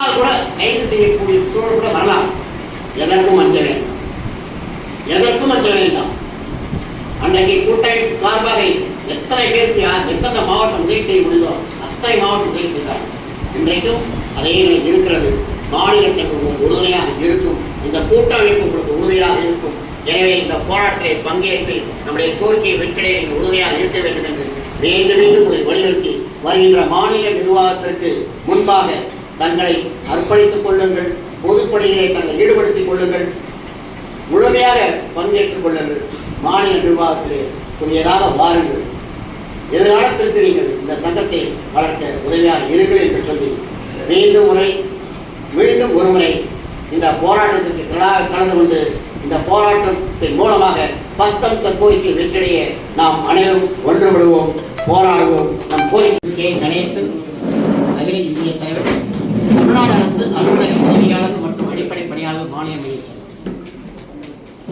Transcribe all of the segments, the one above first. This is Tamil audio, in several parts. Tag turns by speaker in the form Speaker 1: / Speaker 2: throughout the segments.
Speaker 1: கூட கைது செய்யக்கூடிய சூழல் கூட வரலாம். எதற்கும் அஞ்ச வேண்டாம், எதற்கும் அஞ்ச வேண்டாம். அன்றைக்கு கூட்டமைப்பு சார்பாக எத்தனை பேருக்கு எந்தெந்த மாவட்டம் உதவி செய்ய முடியுதோ அத்தனை மாவட்டம் உதவி செய்தார். இன்றைக்கும் அதே இருக்கிறது. மாநில சங்கம் உறுதுணையாக இருக்கும், இந்த கூட்டமைப்பு உங்களுக்கு உறுதியாக இருக்கும். எனவே இந்த போராட்டத்தை பங்கேற்று நம்முடைய கோரிக்கையை வெற்றிடைய உறுதியாக இருக்க வேண்டும் என்று மீண்டும் மீண்டும் உங்களை வலியுறுத்தி வருகின்ற மாநில நிர்வாகத்திற்கு முன்பாக தங்களை அர்ப்பணித்துக் கொள்ளுங்கள், பொதுப்பணிகளை தங்கள் ஈடுபடுத்திக் கொள்ளுங்கள், முழுமையாக பங்கேற்றுக் கொள்ளுங்கள். மாநில நிர்வாகத்திலே புதியதாக வாருங்கள். எதிர்காலத்திற்கு நீங்கள் இந்த சங்கத்தை வளர்க்க உதவியாக இருங்கள் என்று சொல்லி மீண்டும் ஒருமுறை இந்த போராட்டத்திற்கு கலந்து கொண்டு இந்த போராட்டத்தின் மூலமாக 10 அம்ச கோரிக்கை வெற்றிடைய நாம் அனைவரும் ஒன்றுபடுவோம், போராடுவோம். நம் கோரிக்கை கணேசன், அகில இந்திய தலைவர், தமிழ்நாடு அரசு அலுவலக உதவியாளர் மற்றும் அடிப்படை பணியாளர் மானிய அமைச்சர்.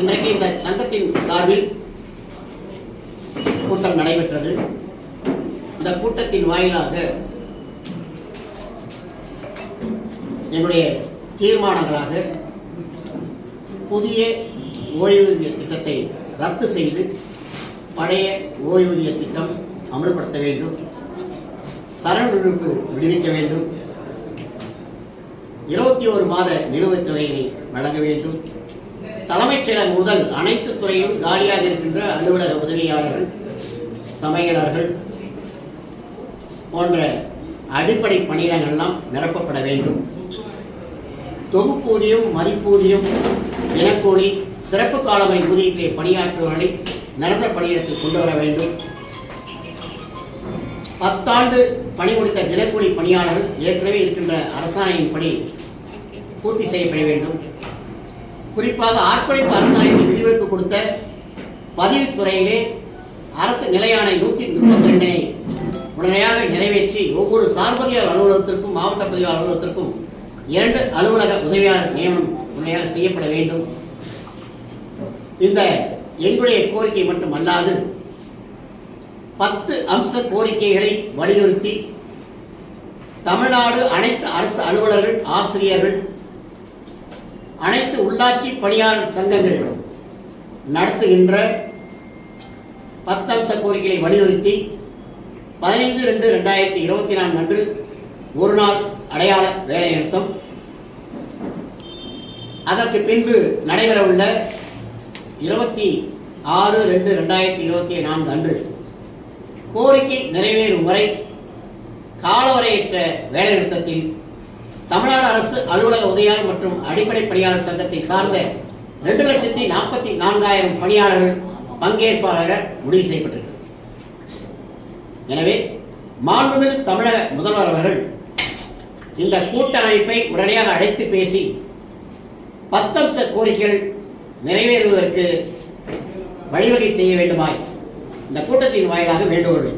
Speaker 1: இன்றைக்கு இந்த சங்கத்தின் சார்பில் கூட்டம் நடைபெற்றது. இந்த கூட்டத்தின் வாயிலாக எங்களுடைய தீர்மானங்களாக புதிய ஓய்வூதிய திட்டத்தை ரத்து செய்து பழைய ஓய்வூதிய திட்டம் அமல்படுத்த வேண்டும், சரண் விடுப்பு விடுவிக்க வேண்டும், 21 மாத நிலுவைத் தொகையை வழங்க வேண்டும், தலைமைச் செயலகம் முதல் அனைத்து துறையிலும் காலியாக இருக்கின்ற அலுவலக உதவியாளர்கள், சமையலர்கள் போன்ற அடிப்படை பணியிடங்கள்லாம் நிரப்பப்பட வேண்டும். தொகுப்பூதியம், மதிப்பூதியம், தினக்கூலி, சிறப்பு காலமுறை ஊதியத்தை பணியாற்றுவர்களை நிரந்தர பணியிடத்தில் கொண்டு வர வேண்டும். 10 ஆண்டு பணி முடித்த தினக்கூலி பணியாளர்கள் ஏற்கனவே இருக்கின்ற அரசாணையின்படி பூர்த்தி செய்யப்பட வேண்டும். குறிப்பாக ஆட்குறைப்பு அரசாணையில் விதிவிலக்கு கொடுத்த பதிவுத்துறையிலே அரசு நிலையான 132 உடனடியாக நிறைவேற்றி ஒவ்வொரு சார்பதியாளர் அலுவலகத்திற்கும் மாவட்ட பதிவாளர் அலுவலகத்திற்கும் 2 அலுவலக உதவியாளர் நியமனம் உடனடியாக செய்யப்பட வேண்டும். இந்த எங்களுடைய கோரிக்கை மட்டுமல்லாது 10 அம்ச கோரிக்கைகளை வலியுறுத்தி தமிழ்நாடு அனைத்து அரசு அலுவலர்கள், ஆசிரியர்கள், அனைத்து உள்ளாட்சி பணியாளர் சங்கங்கள் நடத்துகின்ற 10 அம்ச கோரிக்கைகளை வலியுறுத்தி 15/2/2024 அன்று ஒரு நாள் அடையாள வேலை நிறுத்தம், அதற்கு பின்பு நடைபெறவுள்ள 26/2/2024 அன்று கோரிக்கை நிறைவேறும் வரை காலவரையற்ற வேலை நிறுத்தத்தில் தமிழ்நாடு அரசு அலுவலக உதவியாளர் மற்றும் அடிப்படை பணியாளர் சங்கத்தை சார்ந்த 2,44,000 பணியாளர்கள் பங்கேற்பாளர முடிவு செய்யப்பட்டிருக்கிறது. எனவே மாண்புமிகு தமிழக முதல்வர் அவர்கள் இந்த கூட்டமைப்பை உடனடியாக அழைத்து பேசி 10 அம்ச கோரிக்கைகள் நிறைவேறுவதற்கு வழிவகை செய்ய வேண்டுமாய் இந்த கூட்டத்தின் வாயிலாக வேண்டுகோள்.